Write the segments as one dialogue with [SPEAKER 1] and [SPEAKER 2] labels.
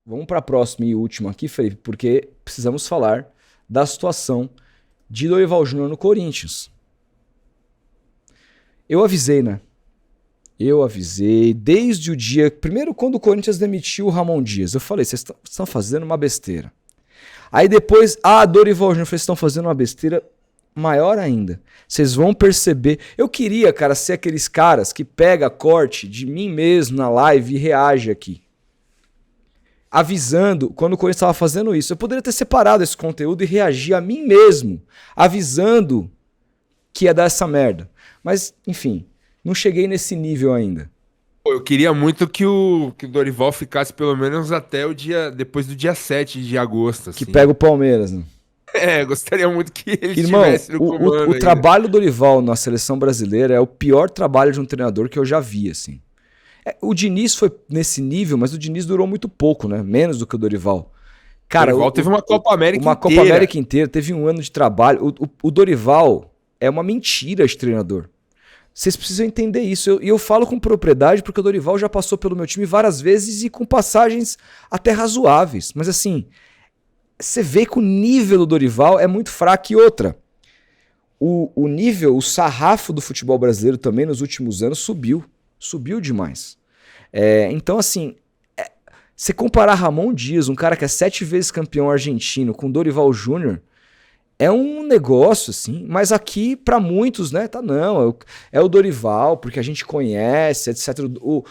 [SPEAKER 1] vamos para a próxima e última aqui, Felipe, porque precisamos falar da situação de Dorival Júnior no Corinthians. Eu avisei, né? Eu avisei desde o dia... Primeiro, quando o Corinthians demitiu o Ramon Dias, eu falei, vocês estão fazendo uma besteira. Aí depois, Dorival Júnior, vocês estão fazendo uma besteira maior ainda. Vocês vão perceber... Eu queria, cara, ser aqueles caras que pega corte de mim mesmo na live e reage aqui. Avisando, quando o Corinthians estava fazendo isso, eu poderia ter separado esse conteúdo e reagir a mim mesmo, avisando que ia dar essa merda. Mas, enfim, não cheguei nesse nível ainda.
[SPEAKER 2] Pô, eu queria muito que o Dorival ficasse pelo menos até o dia, depois do dia 7 de agosto.
[SPEAKER 1] Que
[SPEAKER 2] assim.
[SPEAKER 1] pega o Palmeiras, né?
[SPEAKER 2] Gostaria muito que ele
[SPEAKER 1] Irmão,
[SPEAKER 2] estivesse no comando.
[SPEAKER 1] o trabalho do Dorival na seleção brasileira é o pior trabalho de um treinador que eu já vi, assim. O Diniz foi nesse nível, mas o Diniz durou muito pouco, né? Menos do que o Dorival. Cara,
[SPEAKER 2] o Dorival teve uma Copa América inteira.
[SPEAKER 1] Uma Copa América inteira, teve um ano de trabalho. O Dorival é uma mentira de treinador. Vocês precisam entender isso. E eu falo com propriedade porque o Dorival já passou pelo meu time várias vezes e com passagens até razoáveis. Mas assim, você vê que o nível do Dorival é muito fraco. E outra, o nível, o sarrafo do futebol brasileiro também nos últimos anos subiu. Subiu demais. Então, assim, você comparar Ramon Dias, um cara que é 7 vezes campeão argentino, com Dorival Júnior, é um negócio, assim, mas aqui, pra muitos, né, é o Dorival, porque a gente conhece, etc. O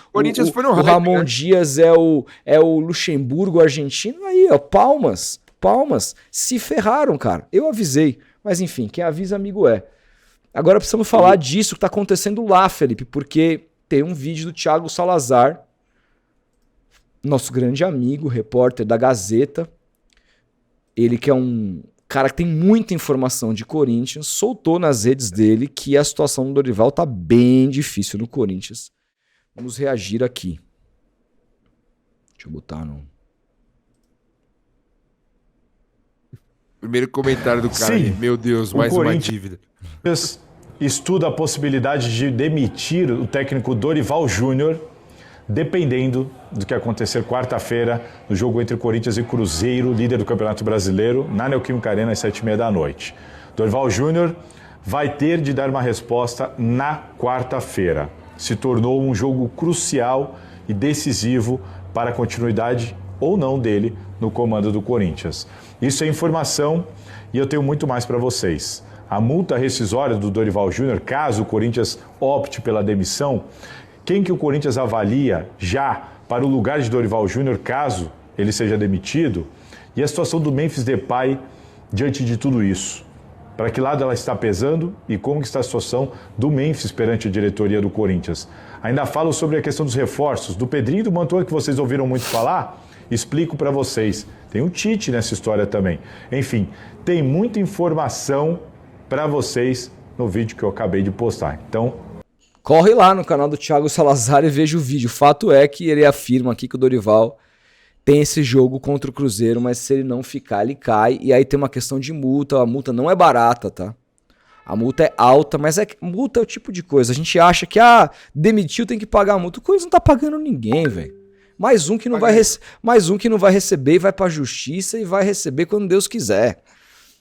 [SPEAKER 1] Ramon Dias é o Luxemburgo argentino, aí, ó, palmas, se ferraram, cara. Eu avisei, mas enfim, quem avisa, amigo é. Agora precisamos falar disso que tá acontecendo lá, Felipe, porque tem um vídeo do Thiago Salazar, nosso grande amigo, repórter da Gazeta, ele que é um cara que tem muita informação de Corinthians, soltou nas redes dele que a situação do Dorival tá bem difícil no Corinthians. Vamos reagir aqui. Deixa eu botar no...
[SPEAKER 2] Primeiro comentário do cara. Sim, meu Deus, mais uma dívida.
[SPEAKER 3] Estuda a possibilidade de demitir o técnico Dorival Júnior, dependendo do que acontecer quarta-feira no jogo entre Corinthians e Cruzeiro, líder do Campeonato Brasileiro, na Neoquímica Arena, às 7h30. Dorival Júnior vai ter de dar uma resposta na quarta-feira. Se tornou um jogo crucial e decisivo para a continuidade ou não dele no comando do Corinthians. Isso é informação e eu tenho muito mais para vocês. A multa rescisória do Dorival Júnior, caso o Corinthians opte pela demissão, quem que o Corinthians avalia já para o lugar de Dorival Júnior, caso ele seja demitido, e a situação do Memphis Depay diante de tudo isso. Para que lado ela está pesando e como que está a situação do Memphis perante a diretoria do Corinthians. Ainda falo sobre a questão dos reforços, do Pedrinho e do Mantua, que vocês ouviram muito falar, explico para vocês. Tem um Tite nessa história também. Enfim, tem muita informação para vocês no vídeo que eu acabei de postar. Então,
[SPEAKER 1] corre lá no canal do Thiago Salazar e veja o vídeo. O fato é que ele afirma aqui que o Dorival tem esse jogo contra o Cruzeiro, mas se ele não ficar, ele cai. E aí tem uma questão de multa. A multa não é barata, tá? A multa é alta, mas multa é o tipo de coisa. A gente acha que, demitiu, tem que pagar a multa. O Corinthians não tá pagando ninguém, velho. Mais um que não vai receber e vai pra justiça e vai receber quando Deus quiser.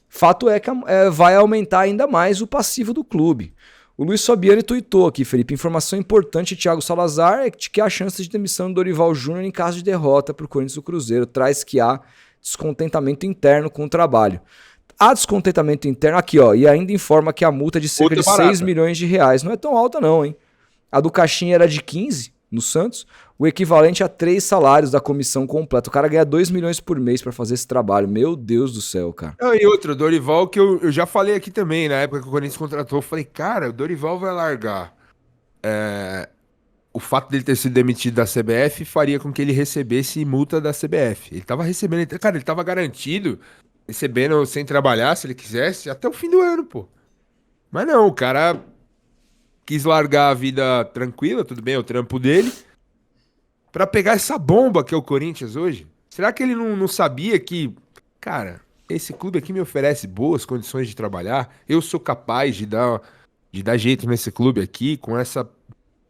[SPEAKER 1] Fato é que vai aumentar ainda mais o passivo do clube. O Luiz Fabiani tuitou aqui, Felipe. Informação importante de Thiago Salazar é que a chance de demissão do Dorival Júnior em caso de derrota para o Corinthians e o Cruzeiro traz que há descontentamento interno com o trabalho. Há descontentamento interno aqui, ó, e ainda informa que a multa é de cerca de 6 milhões de reais. Não é tão alta não, hein? A do Caixinha era de 15 no Santos, o equivalente a 3 salários da comissão completa. O cara ganha 2 milhões por mês pra fazer esse trabalho. Meu Deus do céu, cara.
[SPEAKER 2] E outro, o Dorival, que eu já falei aqui também, na época que o Corinthians contratou, eu falei, cara, o Dorival vai largar. O fato dele ter sido demitido da CBF faria com que ele recebesse multa da CBF. Ele tava recebendo, cara, ele tava garantido, recebendo sem trabalhar, se ele quisesse, até o fim do ano, pô. Mas não, o cara quis largar a vida tranquila, tudo bem, é o trampo dele, pra pegar essa bomba que é o Corinthians hoje. Será que ele não sabia que, cara, esse clube aqui me oferece boas condições de trabalhar, eu sou capaz de dar jeito nesse clube aqui, com essa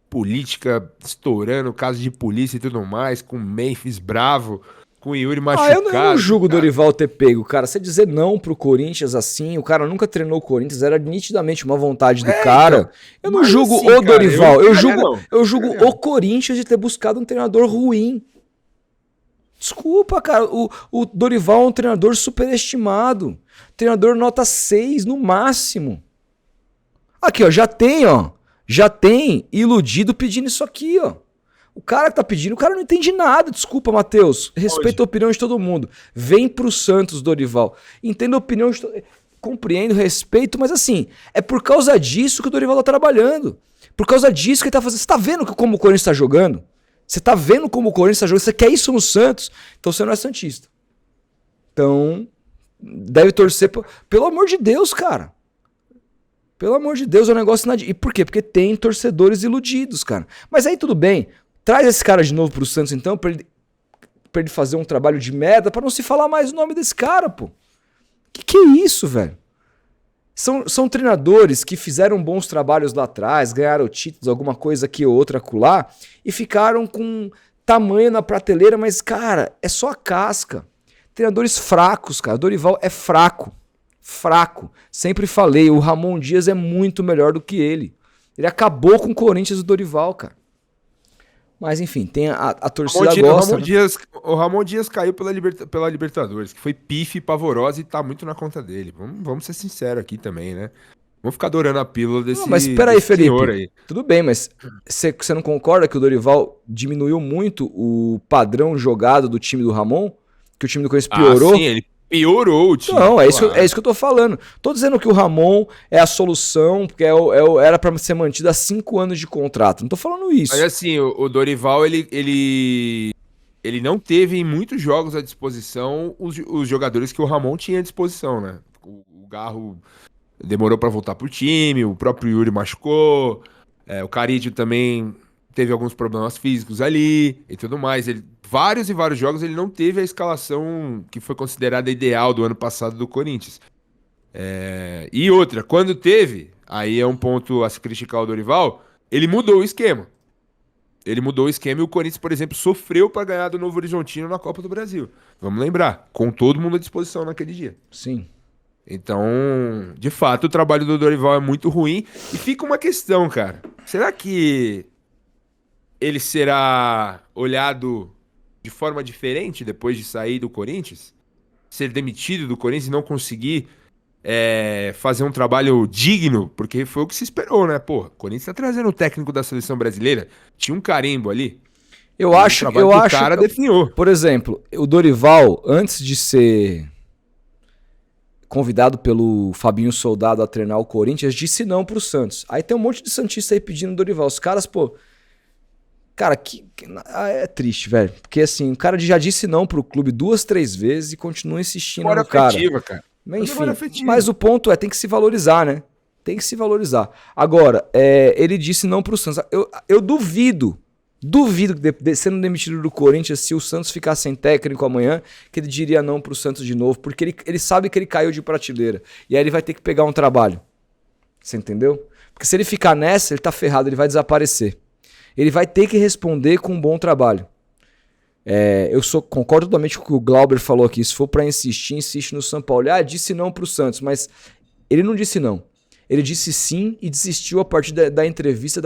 [SPEAKER 2] política estourando, caso de polícia e tudo mais, com o Memphis bravo, com o Yuri
[SPEAKER 1] Eu
[SPEAKER 2] machucado.
[SPEAKER 1] não julgo o
[SPEAKER 2] cara.
[SPEAKER 1] Dorival ter pego, cara. Você dizer não pro Corinthians assim, o cara nunca treinou o Corinthians, era nitidamente uma vontade do cara.
[SPEAKER 2] Então,
[SPEAKER 1] Eu não
[SPEAKER 2] mas
[SPEAKER 1] julgo
[SPEAKER 2] assim,
[SPEAKER 1] o
[SPEAKER 2] cara,
[SPEAKER 1] Dorival, eu
[SPEAKER 2] não.
[SPEAKER 1] julgo o Corinthians de ter buscado um treinador ruim. Desculpa, cara, o Dorival é um treinador superestimado. Treinador nota 6 no máximo. Aqui, ó, já tem iludido pedindo isso aqui, ó. O cara que tá pedindo, o cara não entende nada. Desculpa, Matheus. Respeito a opinião de todo mundo. Vem pro Santos, Dorival. Entendo a opinião de todo mundo. Compreendo, respeito, mas assim, é por causa disso que o Dorival tá trabalhando. Por causa disso que ele tá fazendo. Você tá vendo como o Corinthians tá jogando? Você tá vendo como o Corinthians tá jogando? Você quer isso no Santos? Então você não é santista. Então, deve torcer. Pelo amor de Deus, cara. Pelo amor de Deus, é um negócio inadimmável. E por quê? Porque tem torcedores iludidos, cara. Mas aí tudo bem. Traz esse cara de novo pro Santos, então, pra ele fazer um trabalho de merda, pra não se falar mais o nome desse cara, pô. Que é isso, velho? São treinadores que fizeram bons trabalhos lá atrás, ganharam títulos, alguma coisa aqui ou outra acolá, e ficaram com tamanho na prateleira, mas, cara, é só a casca. Treinadores fracos, cara. O Dorival é fraco. Fraco. Sempre falei, o Ramon Dias é muito melhor do que ele. Ele acabou com o Corinthians, o Dorival, cara. Mas enfim, tem a torcida gosta.
[SPEAKER 2] O Ramon Dias caiu pela Libertadores, que foi pife pavorosa e tá muito na conta dele. Vamos ser sinceros aqui também, né? Vamos ficar adorando a pílula desse,
[SPEAKER 1] mas espera aí, Felipe.
[SPEAKER 2] Aí.
[SPEAKER 1] Tudo bem, mas você não concorda que o Dorival diminuiu muito o padrão jogado do time do Ramon? Que o time do Corinthians piorou?
[SPEAKER 2] Sim, ele piorou o time.
[SPEAKER 1] Não, é isso que eu tô falando. Tô dizendo que o Ramon é a solução, porque era pra ser mantido há 5 anos de contrato. Não tô falando isso.
[SPEAKER 2] Mas assim, o Dorival, ele não teve em muitos jogos à disposição os jogadores que o Ramon tinha à disposição, né? O Garro demorou pra voltar pro time, o próprio Yuri machucou, o Carídio também teve alguns problemas físicos ali e tudo mais. Vários e vários jogos ele não teve a escalação que foi considerada ideal do ano passado do Corinthians. E outra, quando teve, aí é um ponto a se criticar o Dorival, ele mudou o esquema. Ele mudou o esquema e o Corinthians, por exemplo, sofreu para ganhar do Novo Horizontino na Copa do Brasil. Vamos lembrar, com todo mundo à disposição naquele dia.
[SPEAKER 1] Sim.
[SPEAKER 2] Então, de fato, o trabalho do Dorival é muito ruim. E fica uma questão, cara. Será que ele será olhado de forma diferente depois de sair do Corinthians? Ser demitido do Corinthians e não conseguir fazer um trabalho digno? Porque foi o que se esperou, né? Pô, o Corinthians tá trazendo o técnico da seleção brasileira. Tinha um carimbo ali.
[SPEAKER 1] Eu acho que
[SPEAKER 2] o cara definhou.
[SPEAKER 1] Por exemplo, o Dorival, antes de ser convidado pelo Fabinho Soldado a treinar o Corinthians, disse não pro Santos. Aí tem um monte de santista aí pedindo o Dorival. Os caras, pô... Cara, é triste, velho. Porque assim, o cara já disse não pro clube 2, 3 vezes e continua insistindo no cara.
[SPEAKER 2] Cara.
[SPEAKER 1] Enfim, mas o ponto tem que se valorizar, né? Tem que se valorizar. Agora, ele disse não pro Santos. Eu duvido que sendo demitido do Corinthians, se o Santos ficar sem técnico amanhã, que ele diria não pro Santos de novo, porque ele sabe que ele caiu de prateleira. E aí ele vai ter que pegar um trabalho. Você entendeu? Porque se ele ficar nessa, ele tá ferrado, ele vai desaparecer. Ele vai ter que responder com um bom trabalho. Concordo totalmente com o que o Glauber falou aqui. Se for pra insistir, insiste no São Paulo. Disse não pro Santos, mas ele não disse não. Ele disse sim e desistiu a partir da entrevista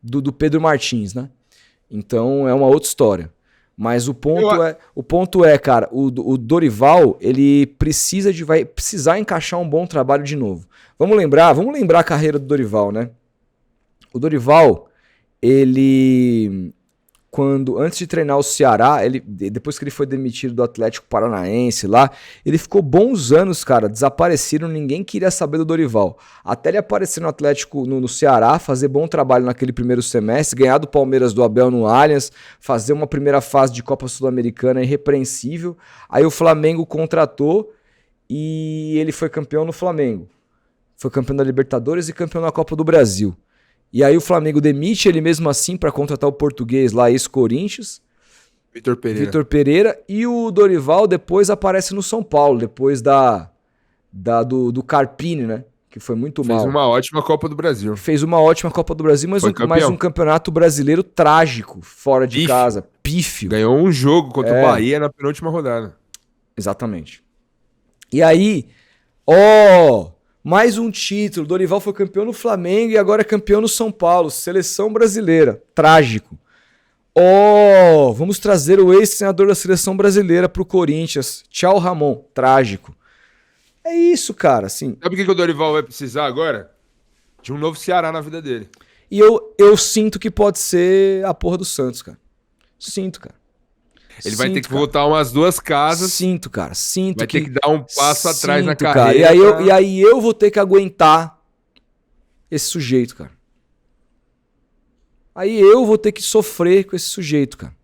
[SPEAKER 1] do Pedro Martins, né? Então é uma outra história. Mas o ponto é, cara, o Dorival, ele vai precisar encaixar um bom trabalho de novo. Vamos lembrar a carreira do Dorival, né? O Dorival, antes de treinar o Ceará, depois que ele foi demitido do Atlético Paranaense lá, ele ficou bons anos, cara, desaparecido, ninguém queria saber do Dorival. Até ele aparecer no Atlético, no Ceará, fazer bom trabalho naquele primeiro semestre, ganhar do Palmeiras do Abel no Allianz, fazer uma primeira fase de Copa Sul-Americana irrepreensível. Aí o Flamengo contratou e ele foi campeão no Flamengo. Foi campeão da Libertadores e campeão da Copa do Brasil. E aí o Flamengo demite ele mesmo assim para contratar o português lá, ex-Corinthians. Vitor Pereira. E o Dorival depois aparece no São Paulo, depois do Carpini, né? que foi muito
[SPEAKER 2] Fez
[SPEAKER 1] mal.
[SPEAKER 2] uma ótima Copa do Brasil.
[SPEAKER 1] Fez uma ótima Copa do Brasil, mas
[SPEAKER 2] Foi campeão.
[SPEAKER 1] um campeonato brasileiro trágico, fora de
[SPEAKER 2] Pífio.
[SPEAKER 1] casa. Pífio.
[SPEAKER 2] Ganhou um jogo contra o Bahia na penúltima rodada.
[SPEAKER 1] Exatamente. E aí, mais um título. Dorival foi campeão no Flamengo e agora é campeão no São Paulo. Seleção brasileira. Trágico. Vamos trazer o ex-treinador da seleção brasileira pro Corinthians. Tchau, Ramon. Trágico. É isso, cara, assim.
[SPEAKER 2] Sabe o que o Dorival vai precisar agora? De um novo Ceará na vida dele.
[SPEAKER 1] E eu sinto que pode ser a porra do Santos, cara. Sinto, cara.
[SPEAKER 2] Ele vai ter que voltar umas 2 casas.
[SPEAKER 1] Sinto, cara. Sinto
[SPEAKER 2] vai ter que dar um passo atrás na carreira.
[SPEAKER 1] Cara. E aí eu vou ter que aguentar esse sujeito, cara. Aí eu vou ter que sofrer com esse sujeito, cara.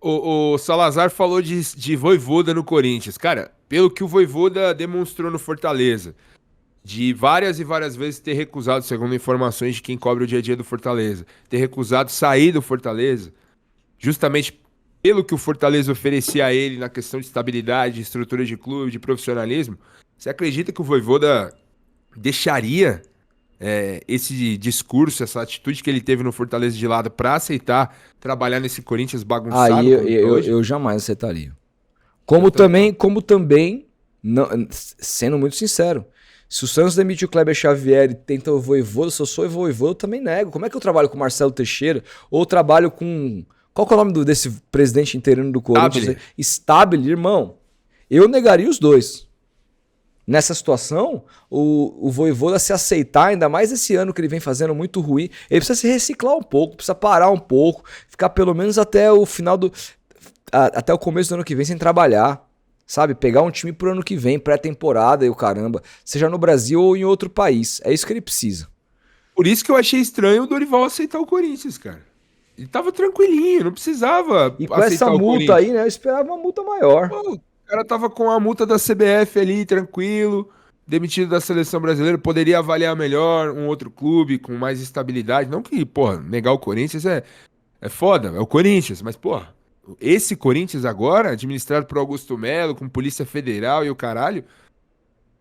[SPEAKER 2] O Salazar falou de Vojvoda no Corinthians. Cara, pelo que o Vojvoda demonstrou no Fortaleza, de várias e várias vezes ter recusado, segundo informações de quem cobre o dia a dia do Fortaleza, ter recusado sair do Fortaleza, justamente pelo que o Fortaleza oferecia a ele na questão de estabilidade, de estrutura de clube, de profissionalismo. Você acredita que o Vojvoda deixaria esse discurso, essa atitude que ele teve no Fortaleza de lado para aceitar trabalhar nesse Corinthians bagunçado?
[SPEAKER 1] Aí eu jamais aceitaria. Como também não, sendo muito sincero, se o Santos demite o Kleber Xavier e tenta o Vojvoda, se eu sou o Vojvoda, eu também nego. Como é que eu trabalho com o Marcelo Teixeira? Ou trabalho com... Qual que é o nome desse presidente interino do Corinthians? Stabile, irmão. Eu negaria os dois. Nessa situação, o Vojvoda se aceitar, ainda mais esse ano que ele vem fazendo muito ruim, ele precisa se reciclar um pouco, precisa parar um pouco, ficar pelo menos até o final até o começo do ano que vem sem trabalhar, sabe? Pegar um time pro ano que vem, pré-temporada e o caramba, seja no Brasil ou em outro país. É isso que ele precisa.
[SPEAKER 2] Por isso que eu achei estranho o Dorival aceitar o Corinthians, cara. Ele tava tranquilinho, não precisava.
[SPEAKER 1] E com essa multa aí, né? Eu esperava uma multa maior.
[SPEAKER 2] Pô, o cara tava com a multa da CBF ali, tranquilo, demitido da seleção brasileira, poderia avaliar melhor um outro clube com mais estabilidade. Não que, porra, negar o Corinthians é foda, é o Corinthians, mas, porra, esse Corinthians agora, administrado por Augusto Melo, com Polícia Federal e o caralho,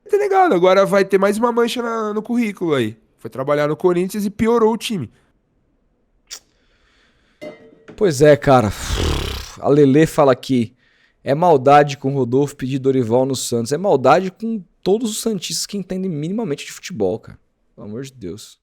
[SPEAKER 2] vai ter negado. Agora vai ter mais uma mancha no currículo aí. Foi trabalhar no Corinthians e piorou o time.
[SPEAKER 1] Pois é, cara. A Lelê fala aqui. É maldade com o Rodolfo pedir Dorival no Santos. É maldade com todos os santistas que entendem minimamente de futebol, cara. Pelo amor de Deus.